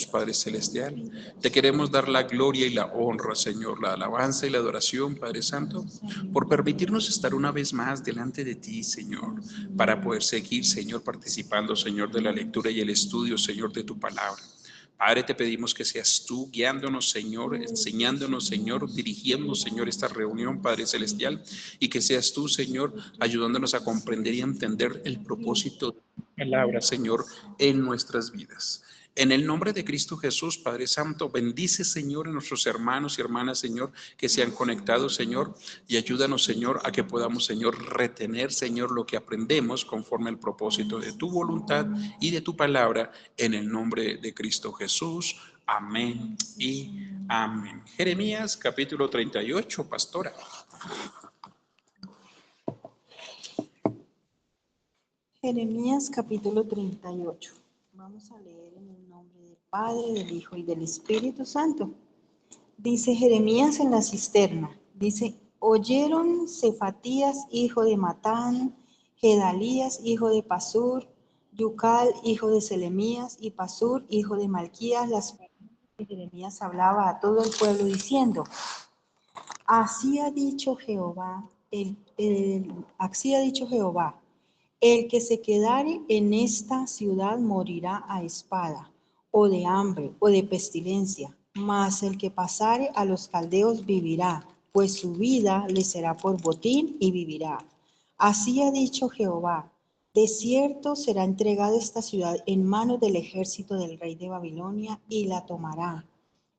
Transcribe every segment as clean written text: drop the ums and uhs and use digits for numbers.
Padre Celestial, te queremos dar la gloria y la honra, Señor, la alabanza y la adoración, Padre Santo, por permitirnos estar una vez más delante de ti, Señor, para poder seguir, Señor, participando, Señor, de la lectura y el estudio, Señor, de tu palabra. Padre, te pedimos que seas tú guiándonos, Señor, enseñándonos, Señor, dirigiendo, Señor, esta reunión, Padre Celestial, y que seas tú, Señor, ayudándonos a comprender y a entender el propósito de tu palabra, Señor, en nuestras vidas. En el nombre de Cristo Jesús, Padre Santo, bendice, Señor, a nuestros hermanos y hermanas, Señor, que se han conectado, Señor, y ayúdanos, Señor, a que podamos, Señor, retener, Señor, lo que aprendemos conforme al propósito de tu voluntad y de tu palabra, en el nombre de Cristo Jesús. Amén y amén. Jeremías, capítulo 38, pastora. Jeremías capítulo 38. Vamos a leer en el nombre del Padre, del Hijo y del Espíritu Santo. Dice Jeremías en la cisterna, dice, oyeron Cefatías, hijo de Matán, Gedalías, hijo de Pasur, Yucal, hijo de Selemías, y Pasur, hijo de Malquías, las palabras que Jeremías hablaba a todo el pueblo diciendo, así ha dicho Jehová, así ha dicho Jehová, el que se quedare en esta ciudad morirá a espada, o de hambre, o de pestilencia, mas el que pasare a los caldeos vivirá, pues su vida le será por botín y vivirá. Así ha dicho Jehová, de cierto será entregada esta ciudad en manos del ejército del rey de Babilonia y la tomará.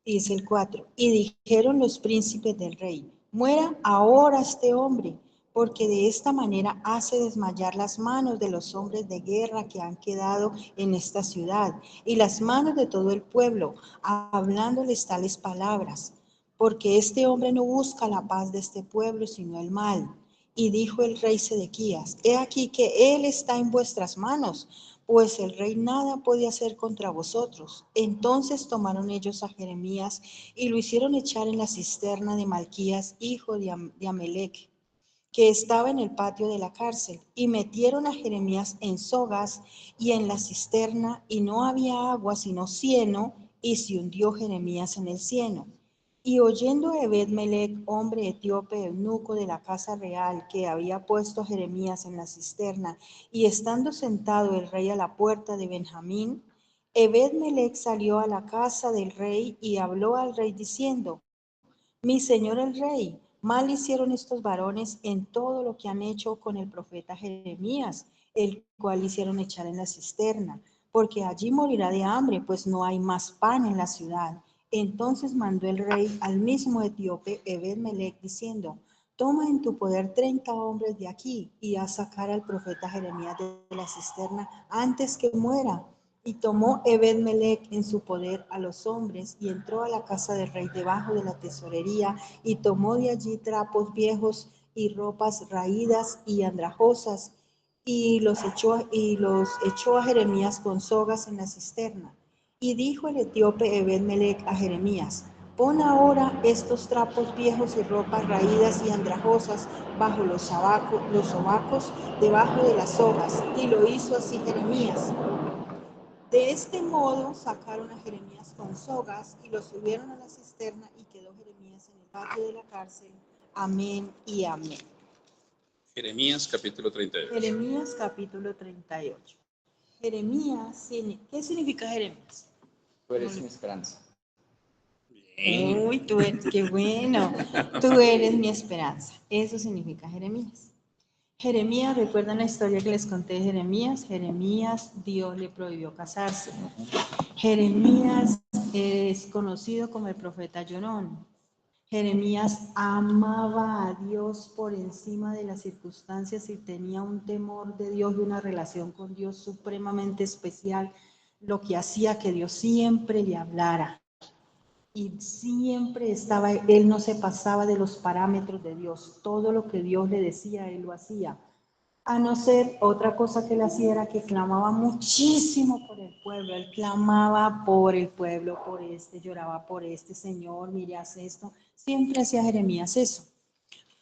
Dice el 4, y dijeron los príncipes del rey, muera ahora este hombre, porque de esta manera hace desmayar las manos de los hombres de guerra que han quedado en esta ciudad, y las manos de todo el pueblo, hablándoles tales palabras, porque este hombre no busca la paz de este pueblo, sino el mal. Y dijo el rey Sedequías, he aquí que él está en vuestras manos, pues el rey nada puede hacer contra vosotros. Entonces tomaron ellos a Jeremías y lo hicieron echar en la cisterna de Malquías, hijo de Amelec, que estaba en el patio de la cárcel, y metieron a Jeremías en sogas y en la cisterna, y no había agua sino cieno, y se hundió Jeremías en el cieno. Y oyendo Ebed-melech, hombre etíope, eunuco de la casa real, que había puesto a Jeremías en la cisterna, y estando sentado el rey a la puerta de Benjamín, Ebed-melech salió a la casa del rey y habló al rey diciendo, mi señor el rey, mal hicieron estos varones en todo lo que han hecho con el profeta Jeremías, el cual hicieron echar en la cisterna, porque allí morirá de hambre, pues no hay más pan en la ciudad. Entonces mandó el rey al mismo etíope Ebed-melech diciendo, toma en tu poder 30 hombres de aquí y haz sacar al profeta Jeremías de la cisterna antes que muera. Y tomó Ebed-melech en su poder a los hombres y entró a la casa del rey debajo de la tesorería y tomó de allí trapos viejos y ropas raídas y andrajosas y los echó a Jeremías con sogas en la cisterna. Y dijo el etíope Ebed-melech a Jeremías, pon ahora estos trapos viejos y ropas raídas y andrajosas bajo los sobacos debajo de las sogas. Y lo hizo así Jeremías. De este modo sacaron a Jeremías con sogas y lo subieron a la cisterna y quedó Jeremías en el patio de la cárcel. Amén y amén. Jeremías, capítulo 38. Jeremías capítulo 38. Jeremías, ¿qué significa Jeremías? Tú eres mi esperanza. Uy, tú eres, qué bueno. Tú eres mi esperanza. Eso significa Jeremías. Jeremías, ¿recuerdan la historia que les conté de Jeremías? Jeremías, Dios le prohibió casarse. Jeremías es conocido como el profeta llorón. Jeremías amaba a Dios por encima de las circunstancias y tenía un temor de Dios y una relación con Dios supremamente especial, lo que hacía que Dios siempre le hablara. Y siempre estaba, él no se pasaba de los parámetros de Dios. Todo lo que Dios le decía, él lo hacía. A no ser, otra cosa que él hacía era que clamaba muchísimo por el pueblo. Él clamaba por el pueblo, por este, lloraba por este, Señor, mire, haz esto. Siempre hacía Jeremías eso.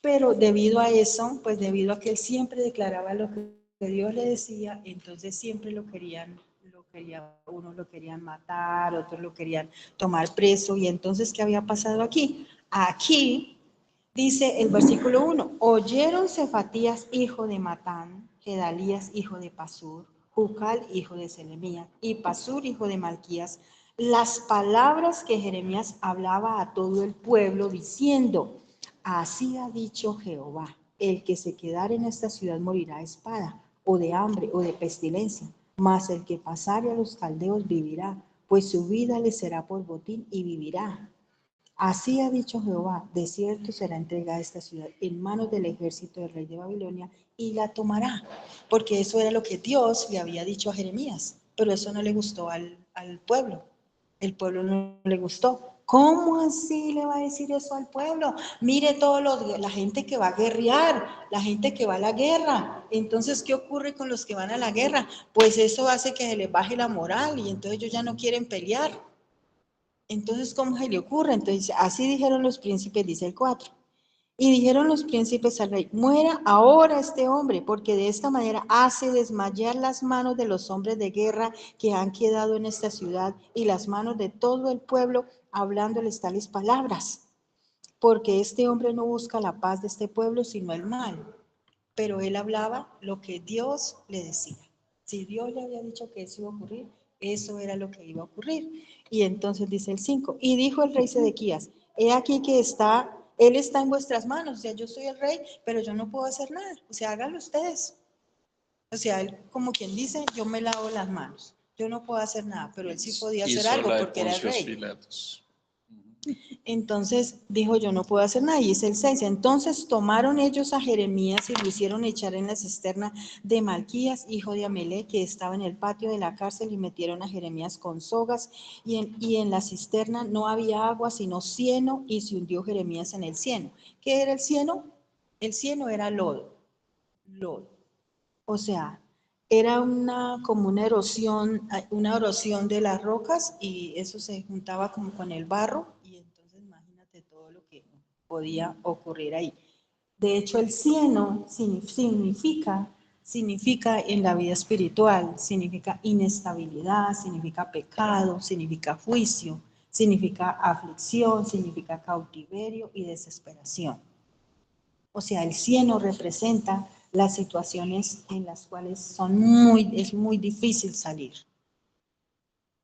Pero debido a eso, pues debido a que él siempre declaraba lo que Dios le decía, entonces siempre lo querían unos lo querían matar, otros lo querían tomar preso. Y entonces, ¿qué había pasado aquí? Aquí dice el versículo 1, oyeron Cefatías, hijo de Matán, Gedalías, hijo de Pasur, Jucal, hijo de Selemías, y Pasur, hijo de Malquías, las palabras que Jeremías hablaba a todo el pueblo, diciendo, así ha dicho Jehová, el que se quedare en esta ciudad morirá a espada, o de hambre, o de pestilencia, mas el que pasare a los caldeos vivirá, pues su vida le será por botín y vivirá. Así ha dicho Jehová, de cierto será entregada esta ciudad en manos del ejército del rey de Babilonia y la tomará, porque eso era lo que Dios le había dicho a Jeremías, pero eso no le gustó al pueblo. El pueblo no le gustó. ¿Cómo así le va a decir eso al pueblo? Mire la gente que va a guerrear, la gente que va a la guerra. Entonces, ¿qué ocurre con los que van a la guerra? Pues eso hace que se les baje la moral y entonces ellos ya no quieren pelear. Entonces, ¿cómo se le ocurre? Entonces, así dijeron los príncipes, dice el 4. Y dijeron los príncipes al rey, muera ahora este hombre, porque de esta manera hace desmayar las manos de los hombres de guerra que han quedado en esta ciudad y las manos de todo el pueblo, hablándoles tales palabras. Porque este hombre no busca la paz de este pueblo, sino el mal. Pero él hablaba lo que Dios le decía. Si Dios le había dicho que eso iba a ocurrir, eso era lo que iba a ocurrir. Y entonces dice el 5, y dijo el rey Sedequías, he aquí que él está en vuestras manos, o sea, yo soy el rey, pero yo no puedo hacer nada, o sea, háganlo ustedes. O sea, él como quien dice, yo me lavo las manos, yo no puedo hacer nada, pero él sí podía hacer algo porque era el rey. Pilatos. Entonces dijo, yo no puedo hacer nada, y es el 6. Entonces tomaron ellos a Jeremías y lo hicieron echar en la cisterna de Malquías, hijo de Amelec, que estaba en el patio de la cárcel, y metieron a Jeremías con sogas, y en la cisterna no había agua, sino cieno, y se hundió Jeremías en el cieno. ¿Qué era el cieno? El cieno era lodo, lodo. O sea, era como una erosión de las rocas, y eso se juntaba como con el barro, y entonces imagínate todo lo que podía ocurrir ahí. De hecho, el cieno significa en la vida espiritual, significa inestabilidad, significa pecado, significa juicio, significa aflicción, significa cautiverio y desesperación. O sea, el cieno representa las situaciones en las cuales es muy difícil salir.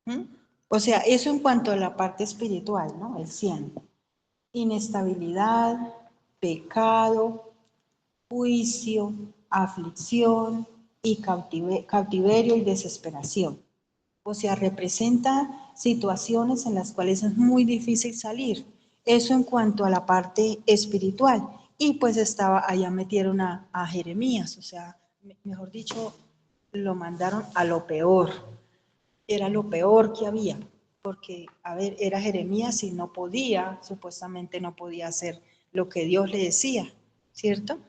¿Mm? O sea, eso en cuanto a la parte espiritual, ¿no? El cieno. Inestabilidad, pecado, juicio, aflicción y cautiverio y desesperación. O sea, representa situaciones en las cuales es muy difícil salir. Eso en cuanto a la parte espiritual. Y pues allá metieron a Jeremías, o sea, mejor dicho, lo mandaron a lo peor. Era lo peor que había, porque, a ver, era Jeremías y no podía, supuestamente no podía hacer lo que Dios le decía, ¿cierto?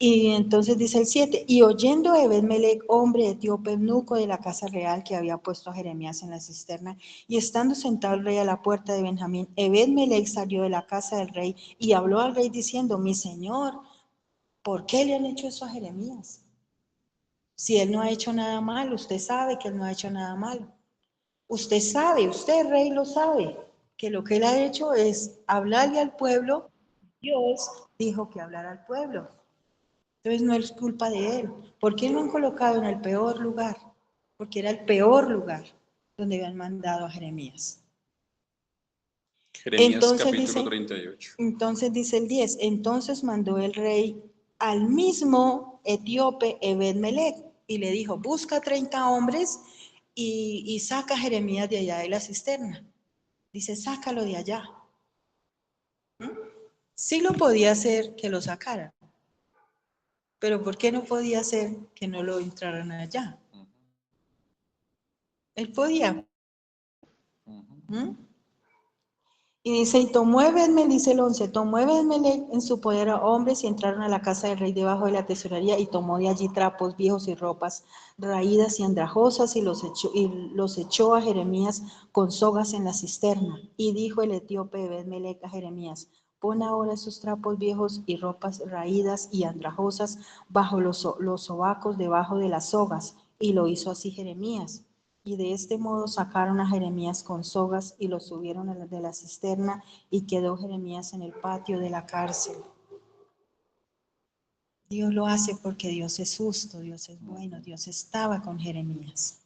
Y entonces dice el 7, y oyendo Ebed-Melech, hombre etíope, eunuco de la casa real que había puesto a Jeremías en la cisterna, y estando sentado el rey a la puerta de Benjamín, Ebed-Melech salió de la casa del rey y habló al rey diciendo, mi señor, ¿por qué le han hecho eso a Jeremías? Si él no ha hecho nada malo, usted sabe que él no ha hecho nada malo. Usted sabe, usted rey lo sabe, que lo que él ha hecho es hablarle al pueblo. Dios dijo que hablar al pueblo. Entonces no es culpa de él. ¿Por qué lo han colocado en el peor lugar? Porque era el peor lugar donde habían mandado a Jeremías. Jeremías Entonces capítulo dice, 38. entonces dice el 10, entonces mandó el rey al mismo etíope Ebed-Melech y le dijo, busca 30 hombres y saca a Jeremías de allá de la cisterna. Dice, sácalo de allá. Sí lo podía hacer que lo sacaran, pero ¿por qué no podía hacer que no lo entraran allá? Él podía. ¿Mm? Y dice, y tomó Ebed-Melech, dice el 11, tomó Ebed-Melech en su poder a hombres y entraron a la casa del rey debajo de la tesorería y tomó de allí trapos viejos y ropas raídas y andrajosas y los echó a Jeremías con sogas en la cisterna. Y dijo el etíope Ebed-Melech a Jeremías, pon ahora esos trapos viejos y ropas raídas y andrajosas bajo los sobacos debajo de las sogas. Y lo hizo así Jeremías. Y de este modo sacaron a Jeremías con sogas y lo subieron de la cisterna, y quedó Jeremías en el patio de la cárcel. Dios lo hace porque Dios es justo, Dios es bueno, Dios estaba con Jeremías.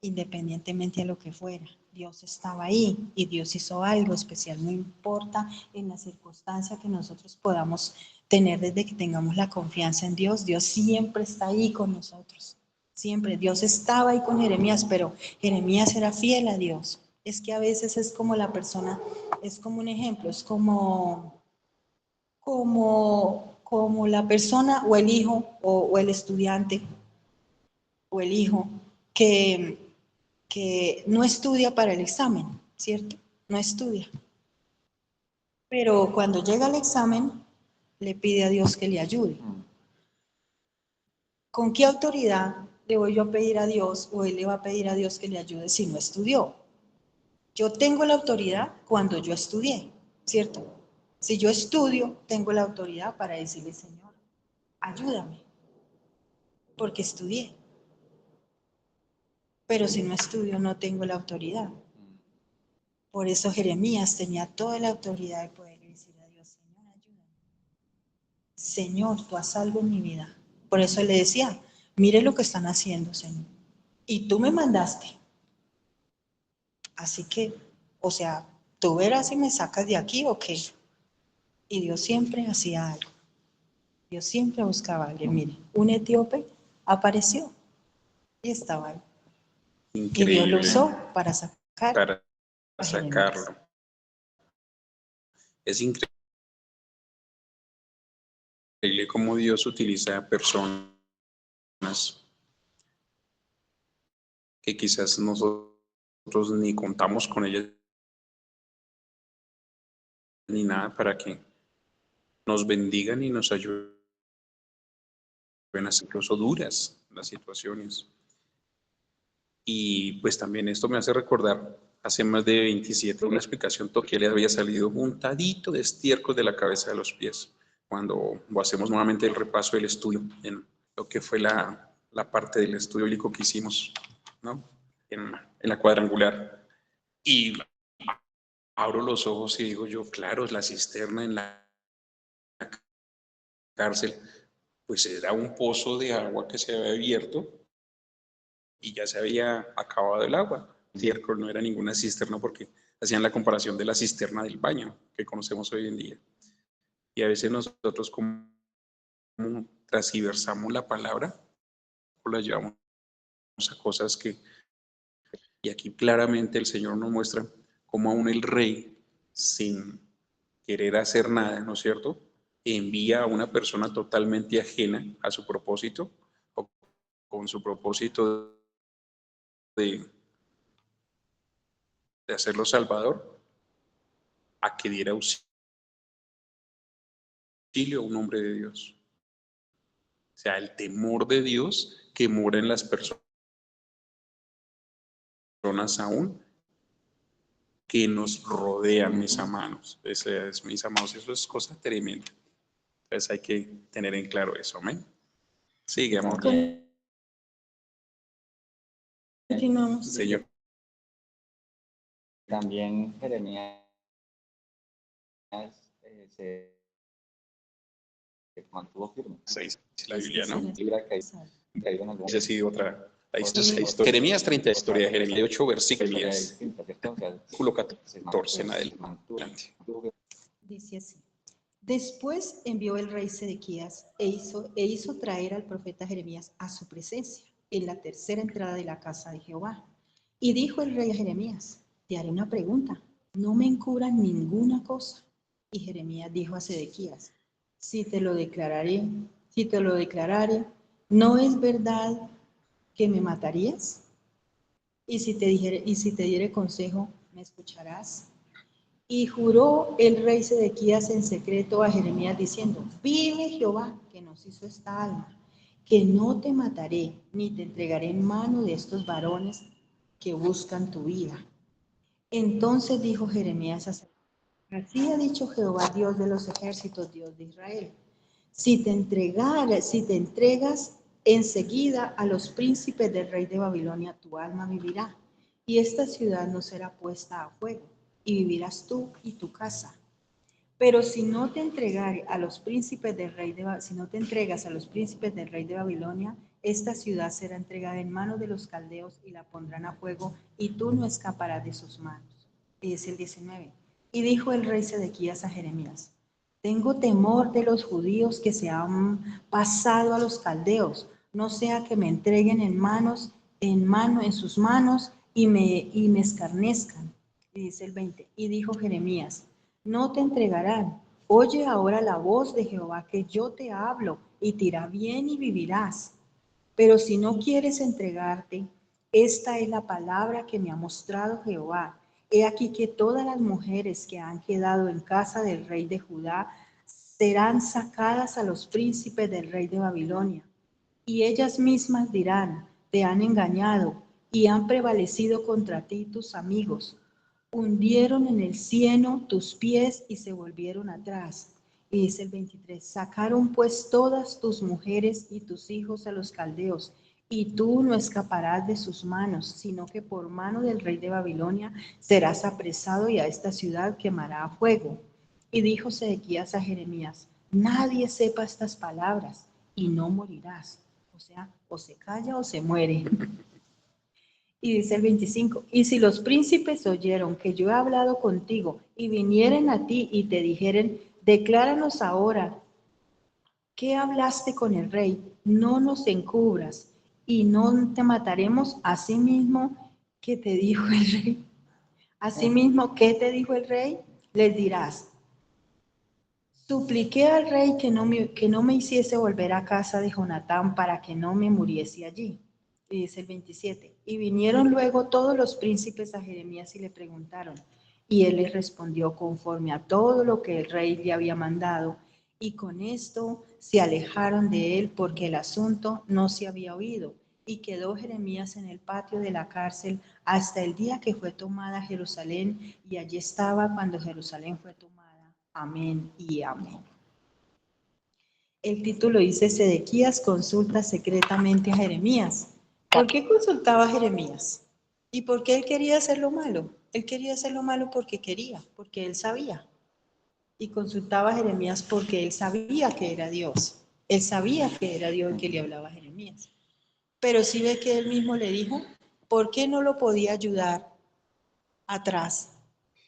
Independientemente de lo que fuera, Dios estaba ahí y Dios hizo algo especial. No importa en la circunstancia que nosotros podamos tener, desde que tengamos la confianza en Dios, Dios siempre está ahí con nosotros. Siempre. Dios estaba ahí con Jeremías, pero Jeremías era fiel a Dios. Es que a veces es como la persona, es como un ejemplo, es como la persona o el hijo o el estudiante o el hijo que no estudia para el examen, ¿cierto? No estudia. Pero cuando llega al examen, le pide a Dios que le ayude. ¿Con qué autoridad le voy yo a pedir a Dios o él le va a pedir a Dios que le ayude si no estudió? Yo tengo la autoridad cuando yo estudié, ¿cierto? Si yo estudio, tengo la autoridad para decirle, Señor, ayúdame, porque estudié. Pero si no estudio, no tengo la autoridad. Por eso Jeremías tenía toda la autoridad de poder decir a Dios, Señor, ayúdame. Señor, tú haz algo en mi vida. Por eso le decía, mire lo que están haciendo, Señor. Y tú me mandaste. Así que, o sea, tú verás si me sacas de aquí o qué. Y Dios siempre hacía algo. Dios siempre buscaba a alguien. Mire, un etíope apareció y estaba ahí. Y Dios lo Increíble. usó para sacar Para a Jeremías. sacarlo. Es increíble cómo Dios utiliza personas que quizás nosotros ni contamos con ellas ni nada para que nos bendigan y nos ayuden a ser incluso duras las situaciones. Y pues también esto me hace recordar, hace más de 27, una explicación que le había salido untadito de estiércol de la cabeza de los pies, cuando hacemos nuevamente el repaso del estudio, en lo que fue la parte del estudio bíblico que hicimos, ¿no? En la cuadrangular. Y abro los ojos y digo yo, claro, la cisterna en la cárcel, pues era un pozo de agua que se había abierto y ya se había acabado el agua. Estiércol no era ninguna cisterna porque hacían la comparación de la cisterna del baño que conocemos hoy en día. Y a veces nosotros como transversamos la palabra o la llevamos a cosas que... Y aquí claramente el Señor nos muestra cómo aún el rey, sin querer hacer nada, ¿no es cierto?, envía a una persona totalmente ajena a su propósito, o con su propósito de hacerlo salvador, a que diera auxilio a un hombre de Dios. O sea, el temor de Dios que mora en las personas aún que nos rodean, mis amados. Mis amados, eso es cosa tremenda. Entonces hay que tener en claro eso, amén. Sigue, amor. Continuamos. Señor. También Jeremías se mantuvo firme. La Biblia, ¿no? Libra que hay en algún Esa sí, otra. Ahí está historia. Jeremías 30, historia de Jeremías 8, versículo 10. Versículo 14 en adelante. Dice así. Después envió el rey Sedequías e hizo traer al profeta Jeremías a su presencia en la tercera entrada de la casa de Jehová. Y dijo el rey a Jeremías, te haré una pregunta, no me encubras ninguna cosa. Y Jeremías dijo a Sedequías, si te lo declararé, ¿no es verdad que me matarías? Y si te diere consejo, ¿me escucharás? Y juró el rey Sedequías en secreto a Jeremías diciendo, vive Jehová que nos hizo esta alma, que no te mataré, ni te entregaré en mano de estos varones que buscan tu vida. Entonces dijo Jeremías a Sedequías, así ha dicho Jehová, Dios de los ejércitos, Dios de Israel, si te entregas Enseguida a los príncipes del rey de Babilonia tu alma vivirá, y esta ciudad no será puesta a fuego, y vivirás tú y tu casa. Pero si no te entregare a los príncipes del rey si no te entregas a los príncipes del rey de Babilonia, esta ciudad será entregada en manos de los caldeos y la pondrán a fuego, y tú no escaparás de sus manos. Y es el 19. Y dijo el rey Sedequías a Jeremías: tengo temor de los judíos que se han pasado a los caldeos, no sea que me entreguen en sus manos y me escarnezcan. Y dice el 20. Y dijo Jeremías: no te entregarán. Oye ahora la voz de Jehová, que yo te hablo, y te irá bien y vivirás. Pero si no quieres entregarte, esta es la palabra que me ha mostrado Jehová. He aquí que todas las mujeres que han quedado en casa del rey de Judá serán sacadas a los príncipes del rey de Babilonia. Y ellas mismas dirán: te han engañado y han prevalecido contra ti tus amigos. Hundieron en el cieno tus pies y se volvieron atrás. Y dice el 23, sacaron pues todas tus mujeres y tus hijos a los caldeos, y tú no escaparás de sus manos, sino que por mano del rey de Babilonia serás apresado, y a esta ciudad quemará a fuego. Y dijo Sedequías a Jeremías: nadie sepa estas palabras, y no morirás. O sea, o se calla o se muere. Y dice el 25, y si los príncipes oyeron que yo he hablado contigo y vinieren a ti y te dijeren: decláranos ahora, ¿qué hablaste con el rey? No nos encubras y no te mataremos. Asimismo, ¿qué te dijo el rey? Asimismo, ¿qué te dijo el rey? Les dirás: supliqué al rey que no me hiciese volver a casa de Jonatán para que no me muriese allí. Y dice el 27, y vinieron luego todos los príncipes a Jeremías y le preguntaron, y él les respondió conforme a todo lo que el rey le había mandado, y con esto se alejaron de él porque el asunto no se había oído, y quedó Jeremías en el patio de la cárcel hasta el día que fue tomada Jerusalén, y allí estaba cuando Jerusalén fue tomada. Amén y amén. El título dice: Sedequías consulta secretamente a Jeremías. ¿Por qué consultaba a Jeremías? ¿Y por qué él quería hacer lo malo? Él quería hacer lo malo porque quería, porque él sabía. Y consultaba a Jeremías porque él sabía que era Dios. Él sabía que era Dios el que le hablaba a Jeremías. Pero sí ve que él mismo le dijo: ¿por qué no lo podía ayudar atrás?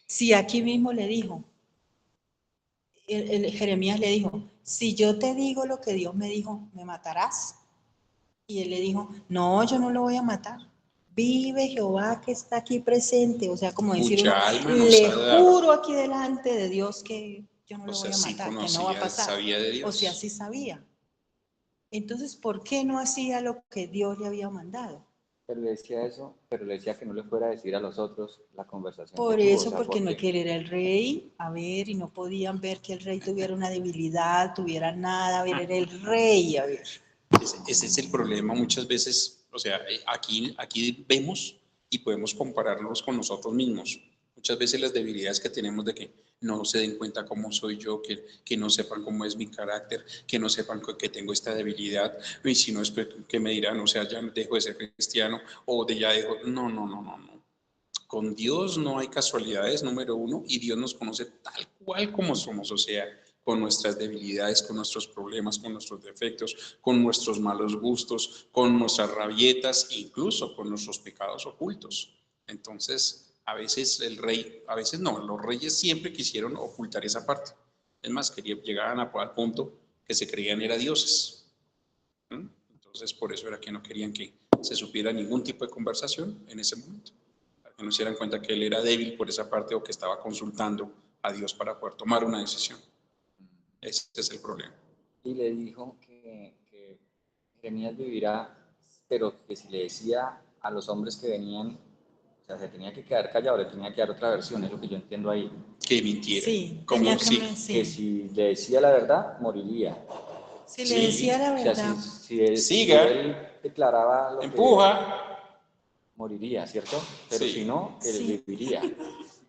Si aquí mismo le dijo, Jeremías le dijo: si yo te digo lo que Dios me dijo, ¿me matarás? Y él le dijo: no, yo no lo voy a matar. Vive Jehová que está aquí presente. O sea, como decir uno: Mucha alma nos le ha de dar. juro aquí delante de Dios que yo no O lo sea, voy a sí matar, que conocía, no va a pasar. sabía de O sea, Dios. sí sabía. Entonces, ¿por qué no hacía lo que Dios le había mandado? Pero le decía eso, pero le decía que no le fuera a decir a los otros la conversación que Por tuvo, o eso, sea, porque no porque querer el rey, a ver, y no podían ver que el rey tuviera una debilidad, tuviera nada, a ver, era el rey, a ver. Ese es el problema muchas veces. O sea, aquí vemos y podemos compararnos con nosotros mismos. Muchas veces las debilidades que tenemos de que no se den cuenta cómo soy yo, que no sepan cómo es mi carácter, que no sepan que tengo esta debilidad, y si no es que me dirán, o sea, ya dejo de ser cristiano, o de ya dejo, no. Con Dios no hay casualidades, número uno, y Dios nos conoce tal cual como somos, o sea, con nuestras debilidades, con nuestros problemas, con nuestros defectos, con nuestros malos gustos, con nuestras rabietas, incluso con nuestros pecados ocultos. Entonces, a veces el rey, a veces no, los reyes siempre quisieron ocultar esa parte. Es más, llegaban al punto que se creían era dioses. Entonces, por eso era que no querían que se supiera ningún tipo de conversación en ese momento, para que no se dieran cuenta que él era débil por esa parte o que estaba consultando a Dios para poder tomar una decisión. Ese es el problema. y le dijo que Jeremías vivirá, pero que si le decía a los hombres que venían, o sea, se tenía que quedar callado, le tenía que dar otra versión, es lo que yo entiendo ahí. Que mintiera. Sí, Como tenía si, Que si le decía la verdad, moriría. si sí, le decía la O sea, verdad, si siga, él declaraba lo que empuja, moriría, ¿cierto? Pero si sí, no, que sí, viviría.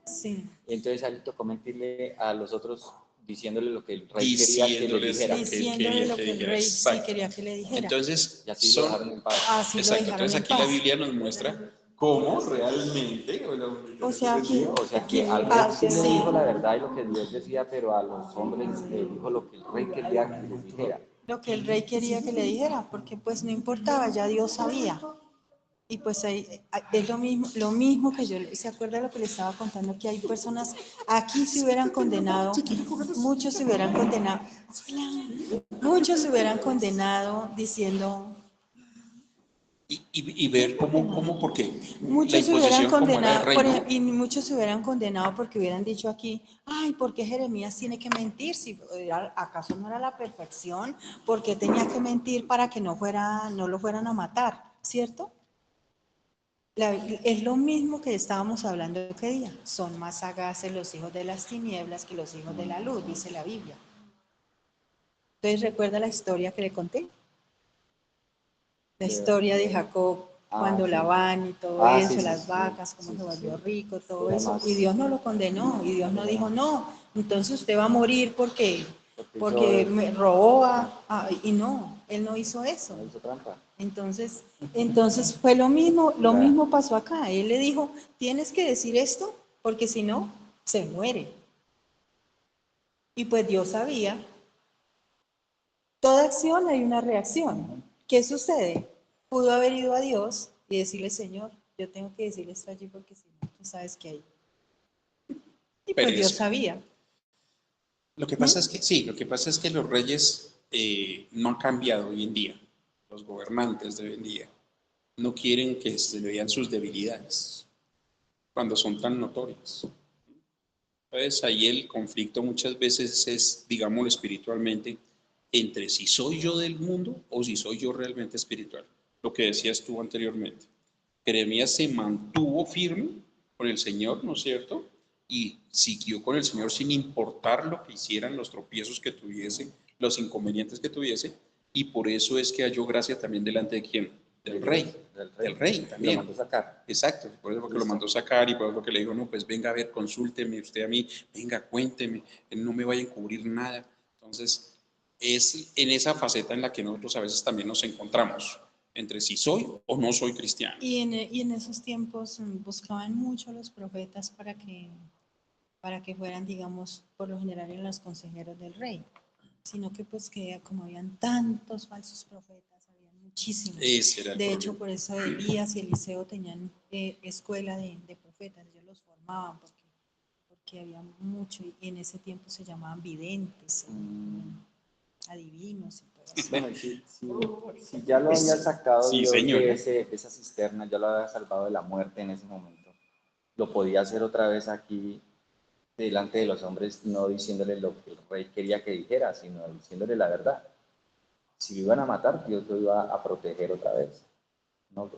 sí. Y entonces a él tocó mentirle a los otros diciéndole lo que el rey quería que le dijera. Diciéndole lo que el rey sí quería que le dijera. Entonces, Y así lo dejaron en paz. Así lo exacto. dejaron Entonces en aquí la paz. Biblia nos muestra cómo realmente, O sea que, O sea que al rey sí le dijo la verdad y lo que Dios decía, pero a los hombres le dijo lo que el rey quería que les dijera. lo que el rey quería que le dijera, porque pues no importaba, ya Dios sabía. Y pues ahí es lo mismo que yo, ¿se acuerda lo que le estaba contando? Que hay personas, aquí se hubieran condenado, muchos se hubieran condenado, muchos se hubieran condenado diciendo, y ver cómo, porque la muchos se hubieran imposición como era el condenado, reino, y muchos se hubieran condenado porque hubieran dicho aquí, ay, ¿por qué Jeremías tiene que mentir? Si acaso no era la perfección, ¿por qué tenía que mentir para que no lo fueran a matar? ¿Cierto? Es lo mismo que estábamos hablando aquel día. Son más sagaces los hijos de las tinieblas que los hijos de la luz, dice la Biblia. Entonces, ¿recuerda la historia que le conté? La historia de Jacob, cuando sí. Labán y todo eso, Sí, las sí, vacas, sí, cómo sí, se volvió sí. rico, todo Era eso. más- Y Dios no lo condenó, y Dios no dijo, no, entonces usted va a morir porque Porque me robó, y no, él no hizo eso. no hizo trampa. Entonces fue lo mismo pasó acá. Él le dijo, tienes que decir esto, porque si no, se muere. Y pues Dios sabía, toda acción hay una reacción. ¿Qué sucede? Pudo haber ido a Dios y decirle, Señor, yo tengo que decirle esto allí porque si no, tú sabes que hay. Y pero pues Dios sabía. lo que pasa es que, sí, lo que pasa es que los reyes no han cambiado hoy en día, los gobernantes de hoy en día no quieren que se vean sus debilidades cuando son tan notorias. Entonces ahí el conflicto muchas veces es, digámoslo espiritualmente, entre si soy yo del mundo o si soy yo realmente espiritual. Lo que decías tú anteriormente. Jeremías se mantuvo firme con el Señor, ¿no es cierto? Y siguió con el Señor sin importar lo que hicieran, los tropiezos que tuviese, los inconvenientes que tuviese, y por eso es que halló gracia también delante de quién, del rey también. Lo mandó sacar. Exacto, por eso porque lo mandó sacar y por eso que le dijo, no, pues venga a ver, consúlteme usted a mí, venga, cuénteme, no me vaya a encubrir nada. Entonces, es en esa faceta en la que nosotros a veces también nos encontramos, entre si soy o no soy cristiano. Y en esos tiempos buscaban mucho a los profetas para que fueran, digamos, por lo general eran los consejeros del rey, sino que pues que como habían tantos falsos profetas, habían muchísimos. Ese era el De problema. hecho, por eso Elías y Eliseo tenían escuela de profetas, ellos los formaban porque había mucho, y en ese tiempo se llamaban videntes, adivinos y todo eso. Bueno, si ya lo había sacado Sí, Dios señor. de esa cisterna, ya lo había salvado de la muerte en ese momento, lo podía hacer otra vez aquí delante de los hombres, no diciéndole lo que el rey quería que dijera, sino diciéndole la verdad. Si lo iban a matar, Dios lo iba a proteger otra vez.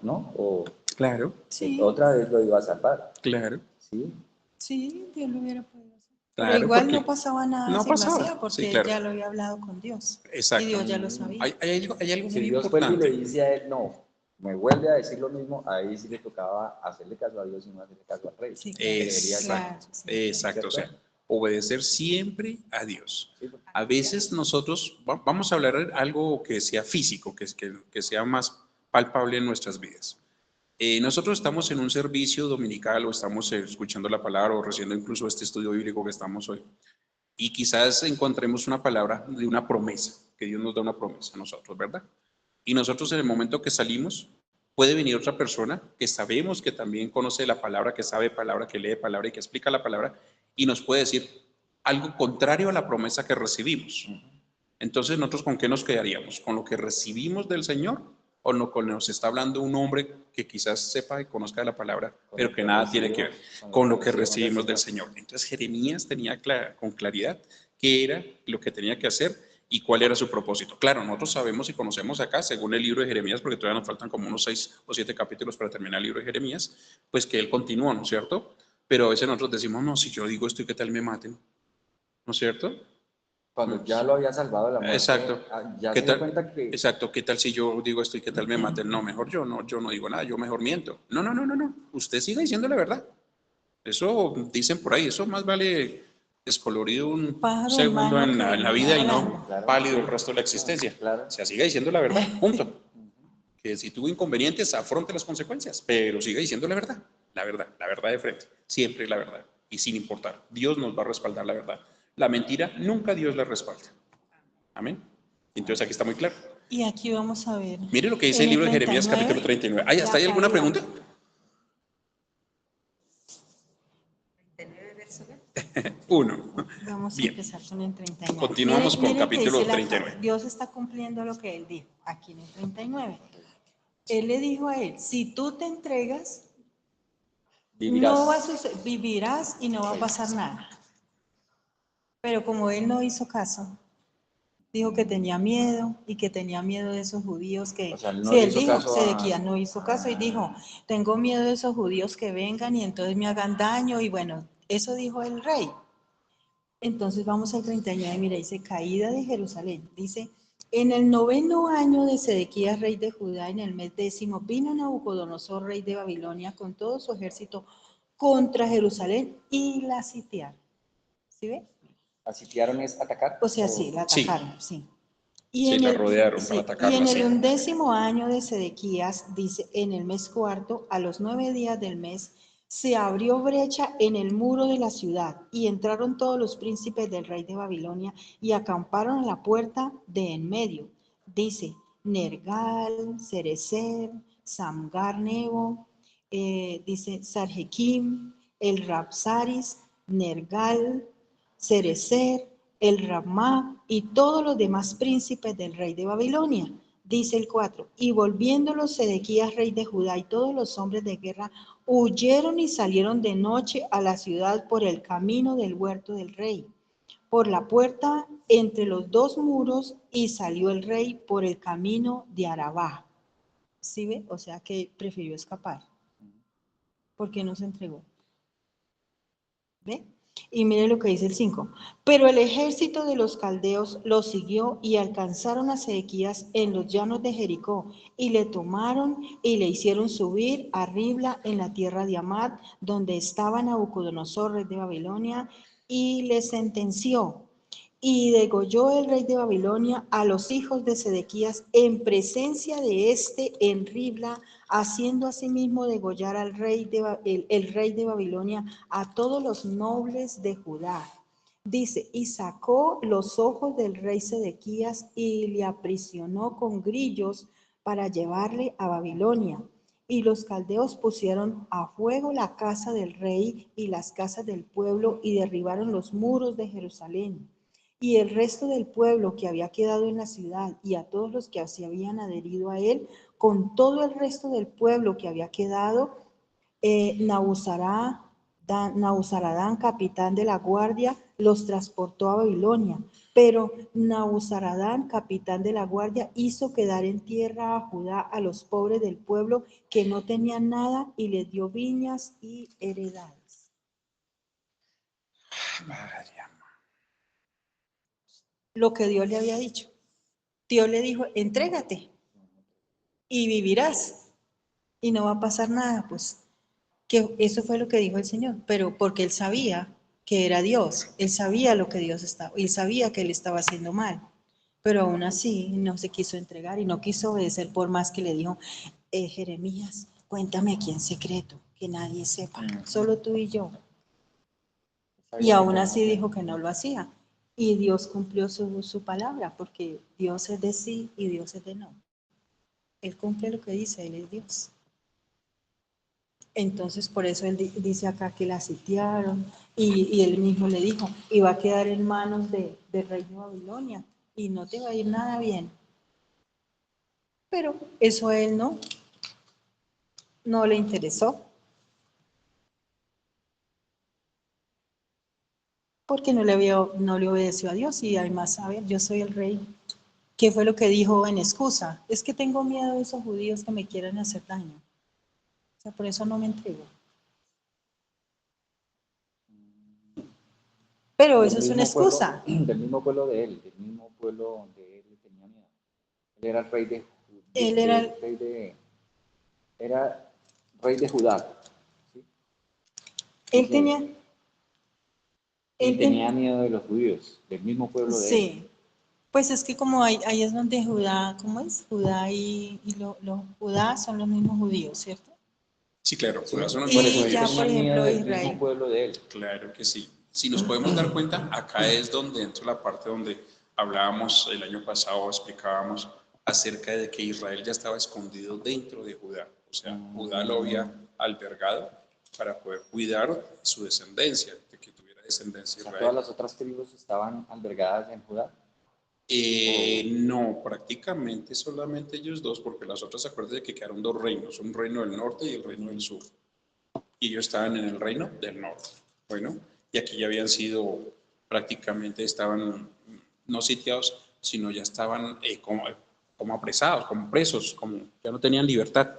¿No? O Claro, Sí, otra vez lo iba a salvar. claro, ¿Sí? sí, Dios lo hubiera podido hacer. Pero claro, igual porque no pasaba nada no si lo pasaba. hacía, porque Sí, claro. ya lo había hablado con Dios. Exacto. Y Dios ya lo sabía. Hay algo Si muy Dios vuelve y le importante. dice a él, no, me vuelve a decir lo mismo, ahí sí le tocaba hacerle caso a Dios y no hacerle caso al rey. Sí, claro. Exacto, Sí. exacto. O sea, obedecer siempre a Dios. Sí, A veces nosotros, vamos a hablar de algo que sea físico, que sea más palpable en nuestras vidas. Nosotros estamos en un servicio dominical o estamos escuchando la palabra o recibiendo incluso este estudio bíblico que estamos hoy. Y quizás encontremos una palabra de una promesa, que Dios nos da una promesa a nosotros, ¿verdad? Y nosotros en el momento que salimos, puede venir otra persona que sabemos que también conoce la palabra, que sabe palabra, que lee palabra y que explica la palabra, y nos puede decir algo contrario a la promesa que recibimos. Entonces, ¿nosotros con qué nos quedaríamos? ¿Con lo que recibimos del Señor o no, con nos está hablando un hombre que quizás sepa y conozca la palabra, pero que nada tiene que ver con lo que recibimos del Señor? Entonces, Jeremías tenía con claridad qué era lo que tenía que hacer y cuál era su propósito. Claro, nosotros sabemos y conocemos acá, según el libro de Jeremías, porque todavía nos faltan como unos 6 o 7 capítulos para terminar el libro de Jeremías, pues que él continuó, ¿no es cierto? Pero a veces nosotros decimos, no, si yo digo esto y qué tal me maten, ¿no es cierto? cuando ya lo había salvado de la muerte, Exacto. ya ¿Qué se dio tal? cuenta que Exacto. ¿Qué tal si yo digo esto y qué tal me maten? No, mejor yo no digo nada, yo mejor miento. No. Usted siga diciendo la verdad. Eso dicen por ahí, eso más vale descolorido un Pájaro segundo hermano en que la venía vida y no volando. Claro. pálido el resto de la existencia. Claro. O sea, siga diciendo la verdad, punto. Que si tuvo inconvenientes, afronte las consecuencias, pero siga diciendo la verdad de frente, siempre la verdad, y sin importar. Dios nos va a respaldar la verdad. La mentira, nunca Dios la respalda. Amén. Entonces aquí está muy claro. Y aquí vamos a ver. Mire lo que dice En el libro de Jeremías 39, capítulo 39. ¿Hay hasta la ahí alguna caída. pregunta? 1. Vamos a Bien, empezar con el 39. continuamos con Mire que capítulo dice 39. Dios está cumpliendo lo que él dijo aquí en el 39. Él le dijo a él, si tú te entregas, Vivirás. no vas a vivirás y no va a pasar nada. Pero como él no hizo caso, dijo que tenía miedo y que tenía miedo de esos judíos que... O sea, no sí, le él hizo dijo, caso a- Sedequías no hizo caso y dijo, tengo miedo de esos judíos que vengan y entonces me hagan daño y bueno, eso dijo el rey. Entonces vamos al 39, mira, dice, caída de Jerusalén. Dice, en el 9º año de Sedequías, rey de Judá, en el mes 10º, vino Nabucodonosor, rey de Babilonia, con todo su ejército contra Jerusalén y la sitiaron. ¿Sí ve? ¿Asitiaron es atacar? O sea, sí, la Sí. atacaron, sí. Sí, la rodearon para Y atacarla, en sí. el 11º año de Sedequías, dice, en el mes cuarto, a los 9 días del mes, se abrió brecha en el muro de la ciudad y entraron todos los príncipes del rey de Babilonia y acamparon a la puerta de en medio. Dice, Nergal, Cerecer, Samgar Nebo, dice Sarjequim, el Rapsaris, Nergal, Cerecer, el Ramá y todos los demás príncipes del rey de Babilonia. Dice el 4, y volviéndolos Sedequías, rey de Judá, y todos los hombres de guerra huyeron y salieron de noche a la ciudad por el camino del huerto del rey, por la puerta entre los dos muros, y salió el rey por el camino de Arabá. ¿Sí ve? O sea que prefirió escapar. ¿Por qué no se entregó? ¿Ve? Y mire lo que dice el 5. Pero el ejército de los caldeos lo siguió y alcanzaron a Sedequías en los llanos de Jericó y le tomaron y le hicieron subir a Ribla en la tierra de Amad, donde estaba Nabucodonosor, rey de Babilonia, y le sentenció. Y degolló el rey de Babilonia a los hijos de Sedequías en presencia de éste en Ribla, haciendo asimismo degollar al rey el rey de Babilonia a todos los nobles de Judá. Dice, y sacó los ojos del rey Sedequías y le aprisionó con grillos para llevarle a Babilonia. Y los caldeos pusieron a fuego la casa del rey y las casas del pueblo y derribaron los muros de Jerusalén. Y el resto del pueblo que había quedado en la ciudad y a todos los que se habían adherido a él, con todo el resto del pueblo que había quedado, Nabuzaradán, capitán de la guardia, los transportó a Babilonia. Pero Nabuzaradán, capitán de la guardia, hizo quedar en tierra a Judá a los pobres del pueblo que no tenían nada y les dio viñas y heredades. Lo que Dios le había dicho. Dios le dijo, entrégate y vivirás y no va a pasar nada, pues que eso fue lo que dijo el Señor, pero porque él sabía que era Dios, él sabía lo que Dios estaba, él sabía que él estaba haciendo mal, pero aún así no se quiso entregar y no quiso obedecer por más que le dijo, Jeremías, cuéntame aquí en secreto, que nadie sepa, solo tú y yo. Y aún así dijo que no lo hacía. Y Dios cumplió su palabra, porque Dios es de sí y Dios es de no. Él cumple lo que dice, Él es Dios. Entonces, por eso él dice acá que la sitiaron y él mismo le dijo, iba a quedar en manos del rey de Babilonia y no te va a ir nada bien. Pero eso a él no le interesó. Porque no le obedeció a Dios y además, a ver, yo soy el rey. ¿Qué fue lo que dijo en excusa? Es que tengo miedo de esos judíos que me quieran hacer daño. O sea, por eso no me entrego. Pero eso es una excusa. Del mismo pueblo de él, del mismo pueblo de él tenía miedo. Él era el rey de Él era era rey de Judá. ¿Sí? él tenía Y En- tenía en- miedo de los judíos, del mismo pueblo de él. sí, pues es que como ahí es donde Judá, ¿cómo es? Judá y los Judá son los mismos judíos, ¿cierto? Sí, claro, Sí, son los por mismos eso Y él ya, judíos. tenía por miedo ejemplo, del Israel. mismo pueblo de él. Claro que sí. Si nos podemos dar cuenta, acá es donde entra la parte donde hablábamos el año pasado, explicábamos acerca de que Israel ya estaba escondido dentro de Judá. O sea, Judá lo había albergado para poder cuidar su descendencia, de que tuviera descendencia O sea, Israel. todas las otras tribus estaban albergadas en Judá. No, prácticamente solamente ellos dos, porque las otras, acuérdense que quedaron dos reinos, un reino del norte y el reino del sur. Y ellos estaban en el reino del norte. Bueno, y aquí ya habían sido, prácticamente estaban no sitiados, sino ya estaban como apresados, como presos, como ya no tenían libertad.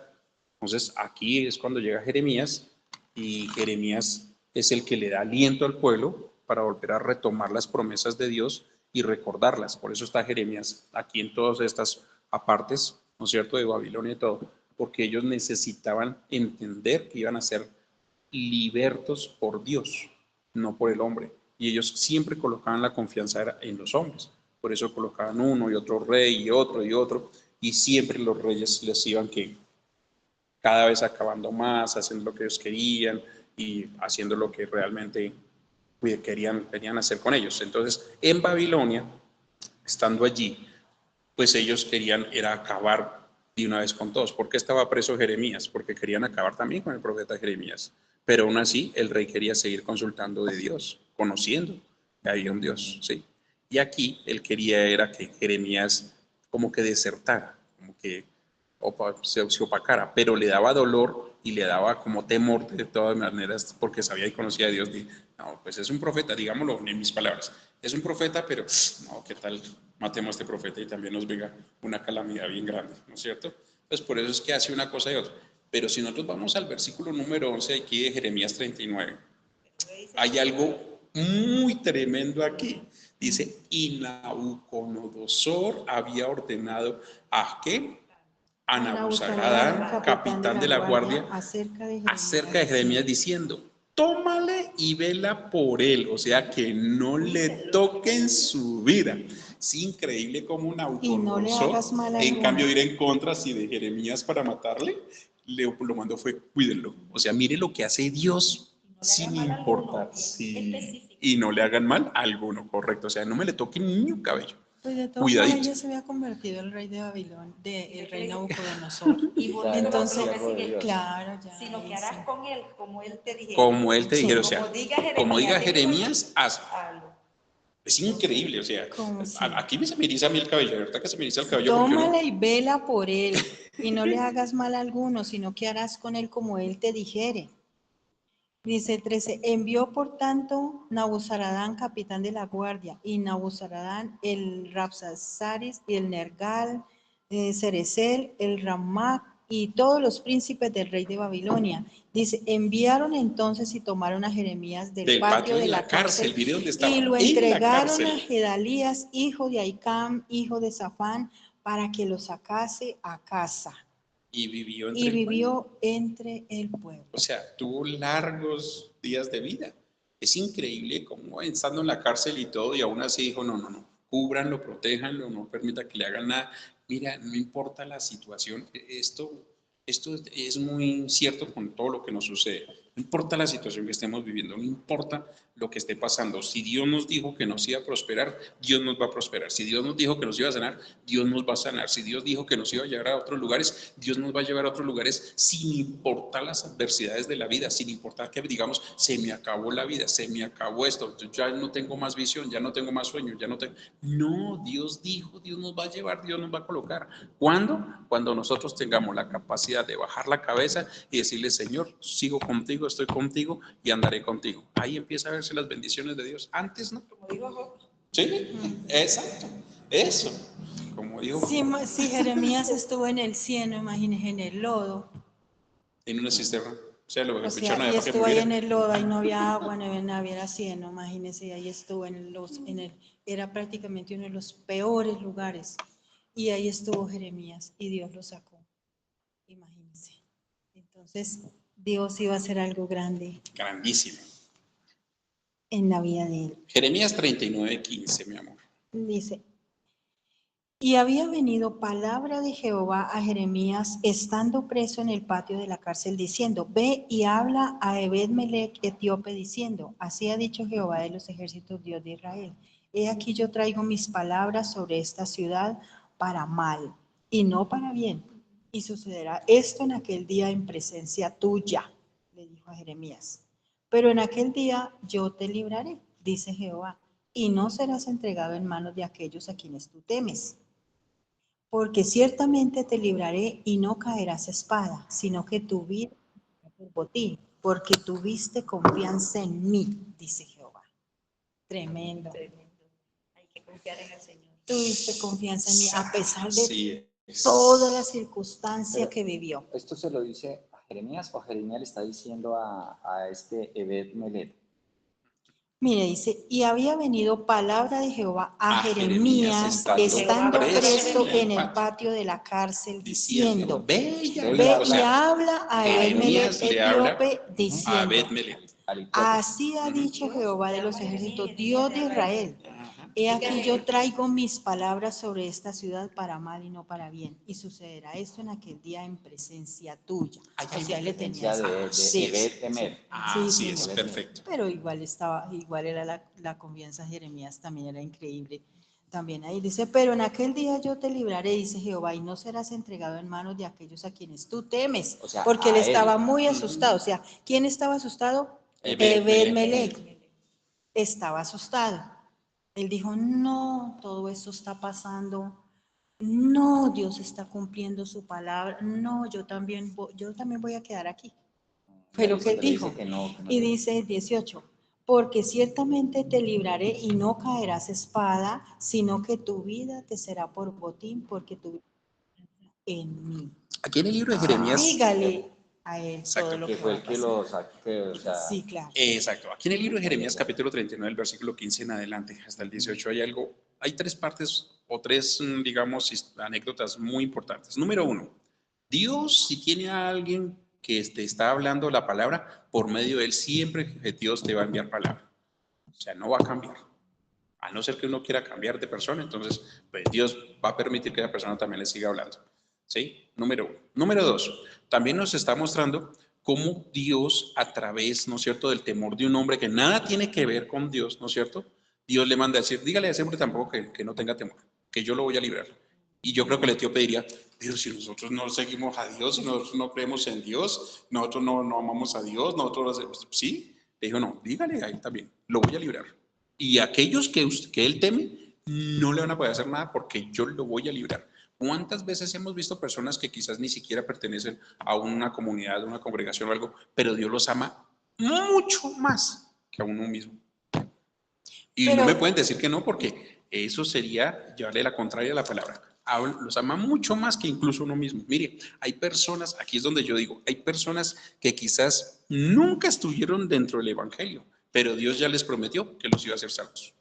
Entonces aquí es cuando llega Jeremías y Jeremías es el que le da aliento al pueblo para volver a retomar las promesas de Dios y recordarlas. Por eso está Jeremías aquí en todas estas apartes, ¿no es cierto?, de Babilonia y todo, porque ellos necesitaban entender que iban a ser libertos por Dios, no por el hombre. Y ellos siempre colocaban la confianza en los hombres. Por eso colocaban uno y otro rey y otro, y siempre los reyes les iban que cada vez acabando más, haciendo lo que ellos querían y haciendo lo que realmente querían hacer con ellos. Entonces, en Babilonia, estando allí, pues ellos querían era acabar de una vez con todos. ¿Por qué estaba preso Jeremías? Porque querían acabar también con el profeta Jeremías. Pero aún así, el rey quería seguir consultando de Dios, conociendo que había un Dios, ¿sí? Y aquí él quería era que Jeremías como que desertara, como que se opacara, pero le daba dolor y le daba como temor de todas maneras, porque sabía y conocía a Dios. No, pues es un profeta, digámoslo en mis palabras, es un profeta, pero no, ¿qué tal? Matemos a este profeta y también nos venga una calamidad bien grande, ¿no es cierto? Pues por eso es que hace una cosa y otra. Pero si nosotros vamos al versículo número 11 aquí de Jeremías 39, hay algo muy tremendo aquí. Dice, y Nabucodonosor había ordenado a qué? A Nabuzaradán, capitán de la guardia, acerca de Jeremías diciendo, tómale y vela por él, o sea, que no le toquen su vida. Es increíble como Nabucodonosor, en cambio de ir en contra así de Jeremías para matarle, lo mandó fue, cuídenlo. O sea, mire lo que hace Dios sin importar, sí, y no le hagan mal a alguno, correcto. O sea, no me le toquen ni un cabello. Pues de todas Cuidadito. maneras ya se había convertido el rey de Babilonia, el rey Nabucodonosor. Y Entonces, Dios. claro, ya. sino que ahí harás sí. con él como él te dijera. Como él te Sí. dijera, o sea, como diga Jeremías, haz. hazlo. Es increíble, o sea, Como sí. aquí se me eriza a mí el cabello, ¿verdad que se me eriza el cabello? Porque Tómale y vela por él, y no le hagas mal a alguno, sino que harás con él como él te dijere. Dice 13, envió por tanto Nabuzaradán, capitán de la guardia, y Nabuzaradán, el Rabsasaris, y el Nergal, Cerecel, el Ramac, y todos los príncipes del rey de Babilonia. Dice, enviaron entonces y tomaron a Jeremías del patio de la cárcel, mire dónde estaba, y lo en la entregaron cárcel. a Gedalías, hijo de Ahicam, hijo de Safán, para que lo sacase a casa. Y vivió entre Y el pueblo. vivió entre el pueblo. O sea, tuvo largos días de vida. Es increíble cómo estando en la cárcel y todo, y aún así dijo, no, cúbranlo, protéjanlo, no permita que le hagan nada. Mira, no importa la situación, esto es muy cierto con todo lo que nos sucede. No importa la situación que estemos viviendo, no importa lo que esté pasando. Si Dios nos dijo que nos iba a prosperar, Dios nos va a prosperar. Si Dios nos dijo que nos iba a sanar, Dios nos va a sanar. Si Dios dijo que nos iba a llevar a otros lugares, Dios nos va a llevar a otros lugares sin importar las adversidades de la vida, sin importar que digamos, se me acabó la vida, se me acabó esto, ya no tengo más visión, ya no tengo más sueños, ya no tengo... No, Dios dijo, Dios nos va a llevar, Dios nos va a colocar. ¿Cuándo? Cuando nosotros tengamos la capacidad de bajar la cabeza y decirle, Señor, sigo contigo, estoy contigo y andaré contigo. Ahí empieza a verse las bendiciones de Dios. Antes no. Como dijo Job. Sí, exacto. Eso. Como dijo. Si Jeremías estuvo en el cielo, imagínese en el lodo. En una cisterna. O sea, lo O escucharon sea, allá y para que estuvo ahí muriera. en el lodo, ahí no había agua, no había cielo, imagínese, ahí estuvo era prácticamente uno de los peores lugares. Y ahí estuvo Jeremías y Dios lo sacó. Imagínense. Entonces, Dios iba a hacer algo grande. Grandísimo. en la vida de él. Jeremías 39:15, mi amor. Dice, y había venido palabra de Jehová a Jeremías estando preso en el patio de la cárcel diciendo, ve y habla a Ebed-Melech etíope diciendo, así ha dicho Jehová de los ejércitos, Dios de Israel. He aquí yo traigo mis palabras sobre esta ciudad para mal y no para bien. Y sucederá esto en aquel día en presencia tuya, le dijo a Jeremías. Pero en aquel día yo te libraré, dice Jehová, y no serás entregado en manos de aquellos a quienes tú temes. Porque ciertamente te libraré y no caerás espada, sino que tu vida será por botín, porque tuviste confianza en mí, dice Jehová. Tremendo. Hay que confiar en el Señor. Tuviste confianza en mí a pesar de Sí, toda la circunstancia Pero- que vivió. ¿Esto se lo dice a Jeremías o Jeremías le está diciendo a este Ebed-Melech? Mire, dice, y había venido palabra de Jehová a A Jeremías Jeremías estando preso en el patio, patio de la cárcel diciendo, diciendo, ve y Ve y habla. ve O y sea, habla a Jeremías Ebed-Melech le habla etíope a diciendo, Ebed-Melech. Al etíope. así ha dicho Jehová de los ejércitos, Dios de Israel. Ajá. He aquí yo traigo mis palabras sobre esta ciudad para mal y no para bien. Y sucederá esto en aquel día en presencia tuya. O sea, él le tenía De sí, Ebed-Melech. Ah, sí, sí, es señor. perfecto. Pero igual era la confianza de Jeremías, también era increíble. También ahí dice, pero en aquel día yo te libraré, dice Jehová, y no serás entregado en manos de aquellos a quienes tú temes. O sea, Porque él a él. estaba muy asustado. O sea, ¿quién estaba asustado? Ebed-Melech. Ebed-Melech estaba asustado. Él dijo, no, todo esto está pasando. No, Dios está cumpliendo su palabra. No, yo también voy a quedar aquí. Fue lo que él Pero dice dijo. que no, Y dice 18, porque ciertamente te libraré y no caerás espada, sino que tu vida te será por botín, porque tu vida en mí. Aquí en el libro de Jeremías, Dígale a él exacto, todo lo que que fue va a el que pasar. lo sacó, o sea, Sí, claro. exacto, aquí en el libro de Jeremías capítulo 39, el versículo 15 en adelante, hasta el 18 hay tres partes o tres, digamos, anécdotas muy importantes. Número uno, Dios, si tiene a alguien que te está hablando la palabra, por medio de él siempre que Dios te va a enviar palabra. O sea, no va a cambiar. A no ser que uno quiera cambiar de persona, entonces pues Dios va a permitir que esa persona también le siga hablando. ¿Sí? Número uno. Número dos, también nos está mostrando cómo Dios, a través, ¿no es cierto?, del temor de un hombre que nada tiene que ver con Dios, ¿no es cierto? Dios le manda a decir, dígale a ese hombre tampoco que no tenga temor, que yo lo voy a librar. Y yo creo que el etíope diría, pero si nosotros no seguimos a Dios, si nosotros no creemos en Dios, nosotros no amamos a Dios, nosotros, sí, le dijo, no, dígale a él también, lo voy a librar. Y aquellos que él teme, no le van a poder hacer nada porque yo lo voy a librar. ¿Cuántas veces hemos visto personas que quizás ni siquiera pertenecen a una comunidad, a una congregación o algo, pero Dios los ama mucho más que a uno mismo? Y no me Pero pueden decir que no, porque eso sería llevarle la contraria a la palabra. Los ama mucho más que incluso uno mismo. Mire, hay personas, aquí es donde yo digo, hay personas que quizás nunca estuvieron dentro del Evangelio, pero Dios ya les prometió que los iba a hacer salvos.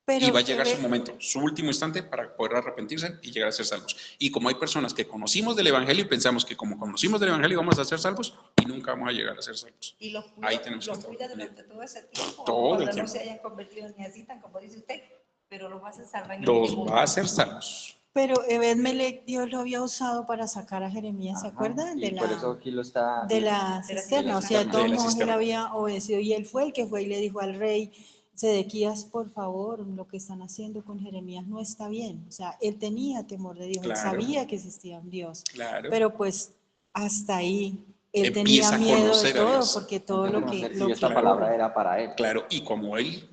Y va a llegar su momento, su último instante para poder arrepentirse y llegar a ser salvos. Y como hay personas que conocimos del Evangelio y pensamos que como conocimos del Evangelio vamos a ser salvos y nunca vamos a llegar a ser salvos. Y los Ahí cuida, tenemos los que cuida estar. durante todo ese tiempo, Todo el cuando no tiempo. se hayan convertido ni así, tan como dice usted, pero los va a hacer salvar en el Los último va a momento. hacer salvos. Pero Ebed-Melech Dios lo había usado para sacar a Jeremías, ¿se ajá, acuerdan? y por eso aquí lo está, De la De la cisterna. O sea, de De todos la modos él cisterna. había obedecido y él fue el que fue y le dijo al rey, Sedequías, por favor, lo que están haciendo con Jeremías no está bien. O sea, él tenía temor de Dios, él Claro. sabía que existía un Dios. Claro. Pero pues hasta ahí él Empieza tenía a miedo de conocer a todo Dios. porque todo lo que... y esta que palabra era para él. Claro, y como él,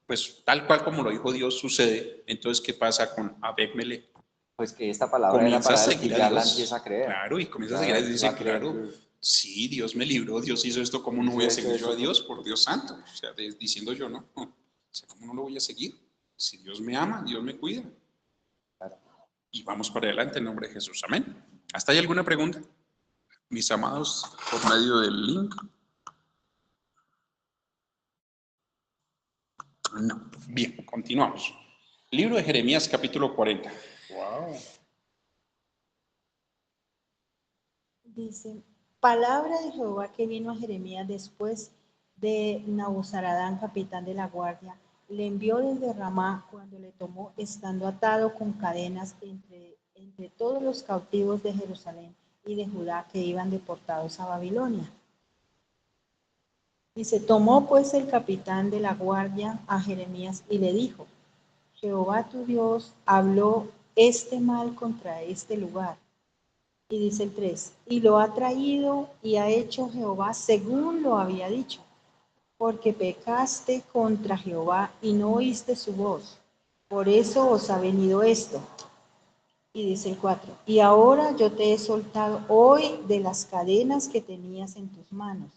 pues tal cual como lo dijo Dios sucede, entonces ¿qué pasa con Abed-Melech? Pues que esta palabra era Comienza a para él y seguir a ya la Dios. empieza a creer. Claro, y comienza a Ya seguir a Dios y va dice, a creer claro, que- sí, Dios me libró, Dios hizo esto, ¿cómo no Hizo voy a eso, seguir yo a eso. Dios? Por Dios santo. O sea, diciendo yo, no. O sea, ¿cómo no lo voy a seguir? Si Dios me ama, Dios me cuida. Claro. Y vamos para adelante en nombre de Jesús. Amén. ¿Hasta hay alguna pregunta? Mis amados, por medio del link. No. Bien, continuamos. Libro de Jeremías, capítulo 40. Wow. dice, palabra de Jehová que vino a Jeremías después de Nabuzaradán, capitán de la guardia, le envió desde Ramá cuando le tomó estando atado con cadenas entre todos los cautivos de Jerusalén y de Judá que iban deportados a Babilonia. Y se tomó pues el capitán de la guardia a Jeremías y le dijo: Jehová tu Dios habló este mal contra este lugar. Y dice el 3, y lo ha traído y ha hecho Jehová según lo había dicho, porque pecaste contra Jehová y no oíste su voz. Por eso os ha venido esto. Y dice el 4, y ahora yo te he soltado hoy de las cadenas que tenías en tus manos.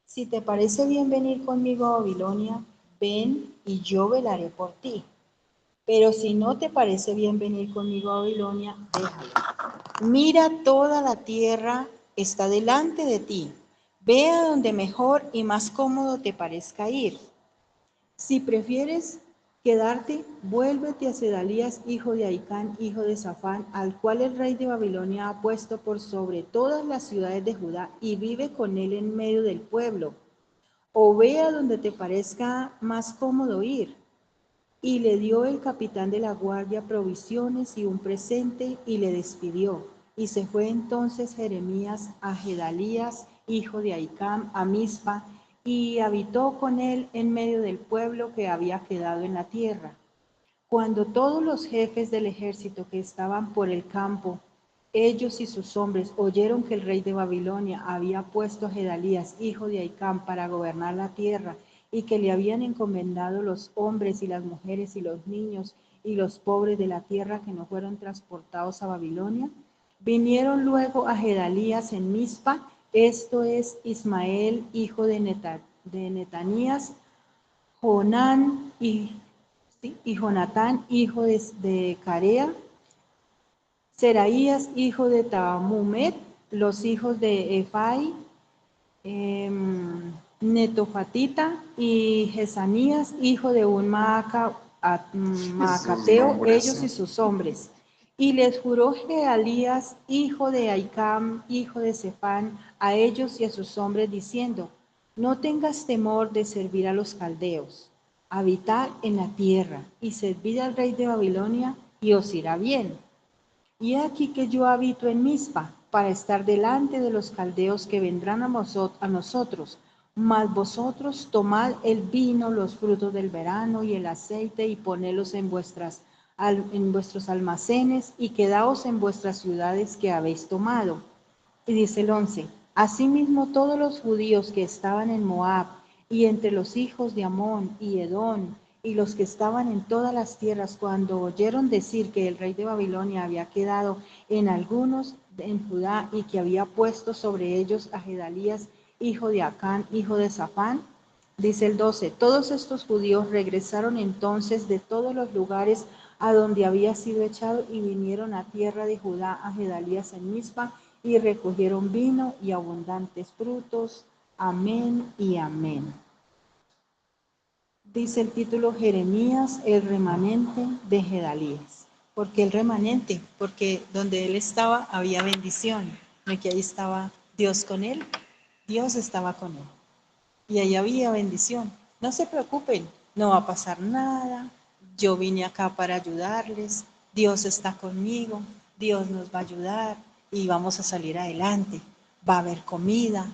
Si te parece bien venir conmigo a Babilonia, ven y yo velaré por ti. Pero si no te parece bien venir conmigo a Babilonia, déjalo. Mira, toda la tierra está delante de ti. Ve a donde mejor y más cómodo te parezca ir. Si prefieres quedarte, vuélvete a Sedalías, hijo de Ahicam, hijo de Safán, al cual el rey de Babilonia ha puesto por sobre todas las ciudades de Judá, y vive con él en medio del pueblo. O ve a donde te parezca más cómodo ir. Y le dio el capitán de la guardia provisiones y un presente, y le despidió. Y se fue entonces Jeremías a Gedalías, hijo de Ahicam, a Mizpa, y habitó con él en medio del pueblo que había quedado en la tierra. Cuando todos los jefes del ejército que estaban por el campo, ellos y sus hombres, oyeron que el rey de Babilonia había puesto a Gedalías, hijo de Ahicam, para gobernar la tierra, y que le habían encomendado los hombres y las mujeres y los niños y los pobres de la tierra que no fueron transportados a Babilonia, vinieron luego a Gedalías en Mizpa, esto es Ismael, hijo de Netanías, Jonán y Jonatán, hijo de Carea, Seraías, hijo de Tamumet, los hijos de Efai, Netofatita, y Jesanías, hijo de un Maacateo, ellos y sus hombres. Y les juró Gedalías, hijo de Ahicam, hijo de Sefán, a ellos y a sus hombres, diciendo: no tengas temor de servir a los caldeos, habitad en la tierra y servid al rey de Babilonia, y os irá bien. Y aquí que yo habito en Mizpa, para estar delante de los caldeos que vendrán a nosotros. Mas vosotros tomad el vino, los frutos del verano y el aceite, y ponedlos en vuestros almacenes, y quedaos en vuestras ciudades que habéis tomado. Y dice el 11, asimismo todos los judíos que estaban en Moab, y entre los hijos de Amón y Edom, y los que estaban en todas las tierras, cuando oyeron decir que el rey de Babilonia había quedado en algunos en Judá, y que había puesto sobre ellos a Gedalías, hijo de Acán, hijo de Safán, dice el 12, todos estos judíos regresaron entonces de todos los lugares a donde había sido echado, y vinieron a tierra de Judá a Gedalías en Mizpa, y recogieron vino y abundantes frutos. Amén y amén. Dice el título: Jeremías, el remanente de Gedalías. ¿Por qué el remanente? Porque donde él estaba había bendición, no que ahí estaba Dios con él, Dios estaba con él. Y ahí había bendición. No se preocupen, no va a pasar nada. Yo vine acá para ayudarles. Dios está conmigo. Dios nos va a ayudar y vamos a salir adelante. Va a haber comida.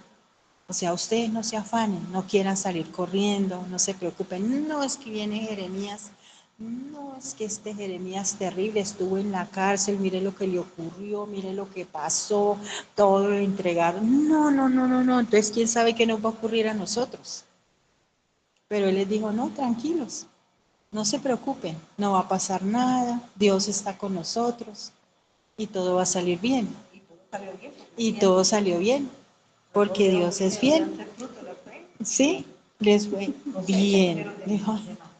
O sea, ustedes no se afanen, no quieran salir corriendo, no se preocupen. No, es que viene Jeremías. No, es que este Jeremías terrible estuvo en la cárcel, mire lo que le ocurrió, mire lo que pasó, todo lo entregaron. No, no, no, no, no. Entonces, ¿quién sabe qué nos va a ocurrir a nosotros? Pero él les dijo: no, tranquilos, no se preocupen, no va a pasar nada, Dios está con nosotros y todo va a salir bien. Y todo salió bien, porque Dios es fiel. Sí, les fue bien. Dijo,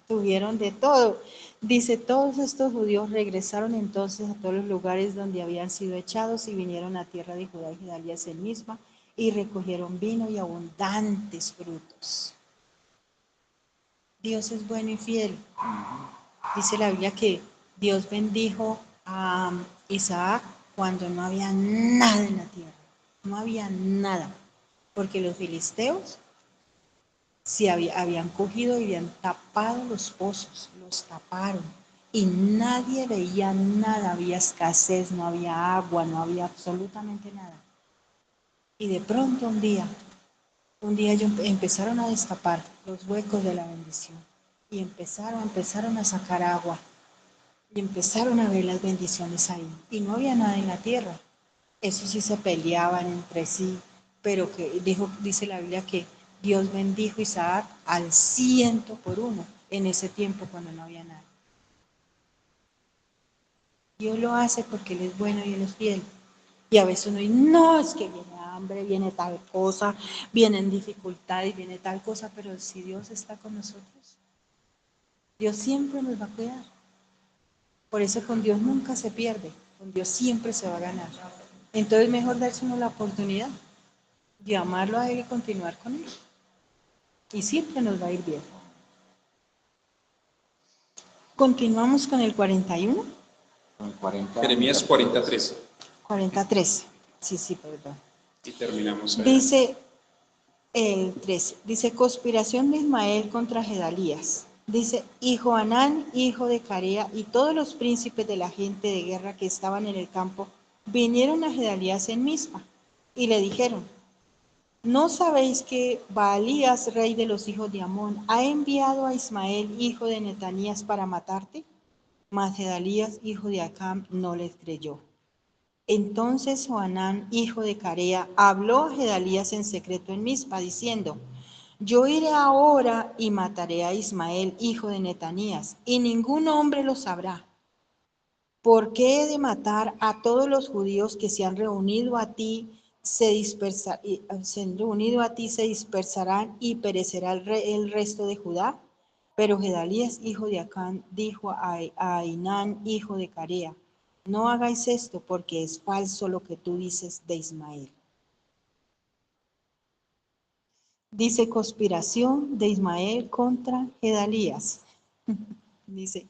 tuvieron de todo. Dice, todos estos judíos regresaron entonces a todos los lugares donde habían sido echados, y vinieron a tierra de Judá y Gedalías en Mizpa, y recogieron vino y abundantes frutos. Dios es bueno y fiel. Dice la Biblia que Dios bendijo a Isaac cuando no había nada en la tierra. No había nada. Porque los filisteos Si habían cogido y habían tapado los pozos, los taparon y nadie veía nada, había escasez, no había agua, no había absolutamente nada. Y de pronto un día ellos empezaron a destapar los huecos de la bendición y empezaron a sacar agua y empezaron a ver las bendiciones ahí. Y no había nada en la tierra. Eso sí se peleaban entre sí, pero que dice la Biblia que Dios bendijo a Isaac al 100 por 1 en ese tiempo cuando no había nada. Dios lo hace porque Él es bueno y Él es fiel. Y a veces uno dice, no, es que viene hambre, viene tal cosa, vienen dificultades, viene tal cosa, pero si Dios está con nosotros, Dios siempre nos va a cuidar. Por eso con Dios nunca se pierde, con Dios siempre se va a ganar. Entonces mejor darse uno la oportunidad de amarlo a Él y continuar con Él. Y siempre nos va a ir bien. Continuamos con el 41. Con 40. Jeremías 43. 43. Sí, perdón. Y terminamos ahí. Dice el 13. Dice, conspiración de Ismael contra Gedalías. Dice, y Johanán, hijo de Carea, y todos los príncipes de la gente de guerra que estaban en el campo, vinieron a Gedalías en Mizpa, y le dijeron, ¿no sabéis que Baalías, rey de los hijos de Amón, ha enviado a Ismael, hijo de Netanías, para matarte? Mas Gedalías, hijo de Acam, no les creyó. Entonces Johanán, hijo de Carea, habló a Gedalías en secreto en Mizpa, diciendo, yo iré ahora y mataré a Ismael, hijo de Netanías, y ningún hombre lo sabrá. ¿Por qué he de matar a todos los judíos que se han reunido a ti? Se dispersarán y perecerá el resto de Judá. Pero Gedalías, hijo de Acán, dijo a Ainán, hijo de Carea, no hagáis esto porque es falso lo que tú dices de Ismael. Dice conspiración de Ismael contra Gedalías. Dice,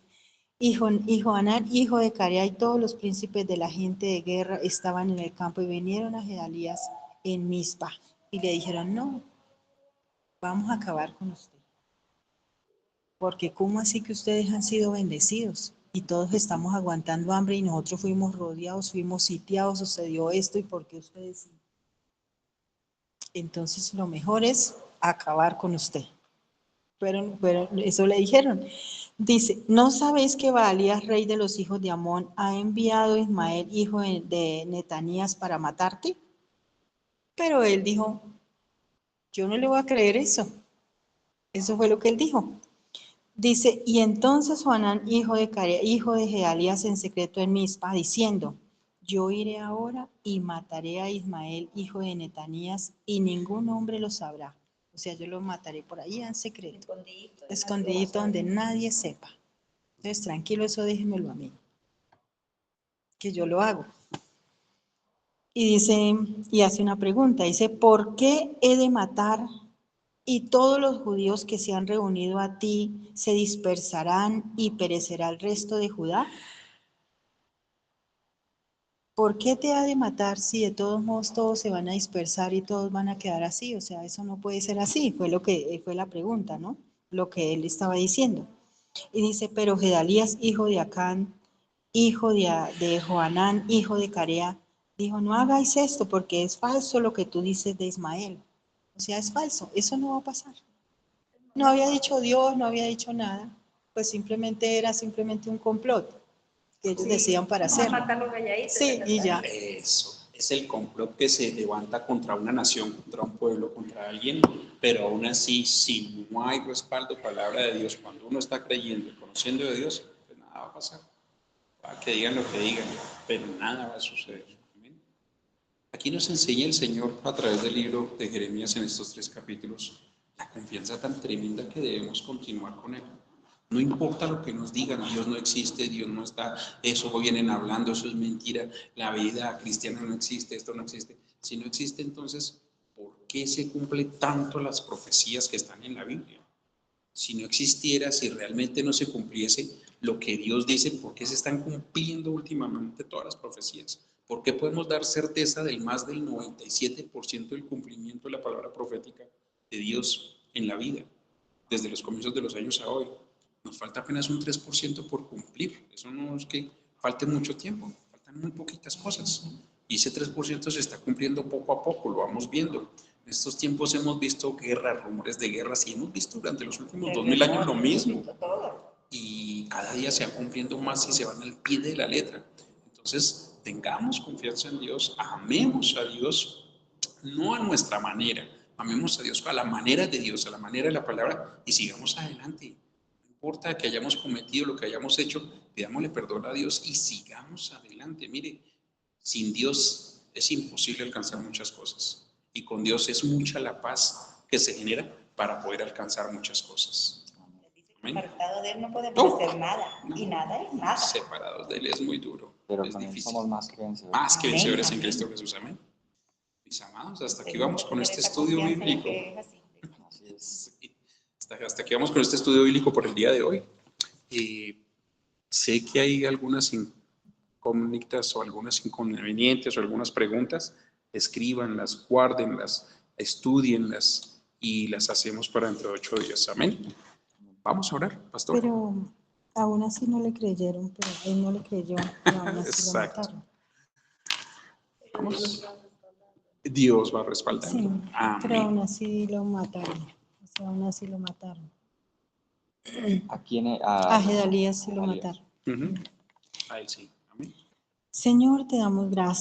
y Johanán, hijo de Carea, y todos los príncipes de la gente de guerra estaban en el campo y vinieron a Gedalías en Mizpa. Y le dijeron, no, vamos a acabar con usted. Porque ¿cómo así que ustedes han sido bendecidos? Y todos estamos aguantando hambre y nosotros fuimos rodeados, fuimos sitiados, sucedió esto y ¿por qué ustedes sí? Entonces lo mejor es acabar con usted. Pero eso le dijeron. Dice, ¿no sabéis que Baalías, rey de los hijos de Amón, ha enviado a Ismael, hijo de Netanías, para matarte? Pero él dijo, yo no le voy a creer eso. Eso fue lo que él dijo. Dice, y entonces Johanán, hijo de Carea, hijo de Gedalías, en secreto en Mizpa, diciendo, yo iré ahora y mataré a Ismael, hijo de Netanías, y ningún hombre lo sabrá. O sea, yo lo mataré por ahí en secreto, escondidito donde nadie sepa. Entonces, tranquilo, eso déjenmelo a mí, que yo lo hago. Y dice, y hace una pregunta, dice, ¿por qué he de matar y todos los judíos que se han reunido a ti se dispersarán y perecerá el resto de Judá? ¿Por qué te ha de matar si de todos modos todos se van a dispersar y todos van a quedar así? O sea, eso no puede ser así, fue la pregunta, ¿no? Lo que él estaba diciendo. Y dice, pero Gedalías, hijo de Acán, hijo de Johanán, hijo de Carea, dijo, no hagáis esto porque es falso lo que tú dices de Ismael. O sea, es falso, eso no va a pasar. No había dicho Dios, no había dicho nada, pues era simplemente un complot que ellos decían para hacerlo. Sí, y ya. Eso es el complot que se levanta contra una nación, contra un pueblo, contra alguien, pero aún así, si no hay respaldo, palabra de Dios, cuando uno está creyendo y conociendo de Dios, pues nada va a pasar. Va, que digan lo que digan, pero nada va a suceder. ¿Amén? Aquí nos enseña el Señor a través del libro de Jeremías en estos 3 capítulos la confianza tan tremenda que debemos continuar con Él. No importa lo que nos digan, Dios no existe, Dios no está, eso vienen hablando, eso es mentira, la vida cristiana no existe, esto no existe. Si no existe, entonces, ¿por qué se cumplen tanto las profecías que están en la Biblia? Si no existiera, si realmente no se cumpliese lo que Dios dice, ¿por qué se están cumpliendo últimamente todas las profecías? ¿Por qué podemos dar certeza del más del 97% del cumplimiento de la palabra profética de Dios en la vida, desde los comienzos de los años a hoy. Nos falta apenas un 3% por cumplir. Eso no es que falte mucho tiempo, faltan muy poquitas cosas. Y ese 3% se está cumpliendo poco a poco, lo vamos viendo. En estos tiempos hemos visto guerras, rumores de guerras, y hemos visto durante los últimos 2000 años lo mismo. Y cada día se va cumpliendo más y se van al pie de la letra. Entonces, tengamos confianza en Dios, amemos a Dios, no a nuestra manera, amemos a Dios a la manera de Dios, a la manera de la palabra, y sigamos adelante. No importa que hayamos cometido lo que hayamos hecho, pidámosle perdón a Dios y sigamos adelante. Mire, sin Dios es imposible alcanzar muchas cosas, y con Dios es mucha la paz que se genera para poder alcanzar muchas cosas. Amén. Apartado de Él no podemos hacer nada, y nada es nada. Separados de Él es muy duro, Pero es con él difícil. somos más que vencedores. Más que vencedores en Amén. Cristo Jesús. Amén. Mis amados, hasta aquí Tenemos vamos que con tener este esa estudio confianza en bíblico. que es así. Así es. Sí. Hasta aquí vamos con este estudio bíblico por el día de hoy. Sé que hay algunas incógnitas o algunas inconvenientes o algunas preguntas. Escríbanlas, guárdenlas, estudienlas y las hacemos para dentro de 8 días. Amén. Vamos a orar, pastor. Pero aún así no le creyeron, pero él no le creyó, pero aún así Exacto. lo mataron. Vamos. Dios va a respaldar. Sí, pero aún Amén. así lo mataron. O sea, aún así lo mataron. ¿A quién? A Gedalías sí lo Gedalías. mataron. Ujú. A él sí. Amén. Señor, te damos gracias.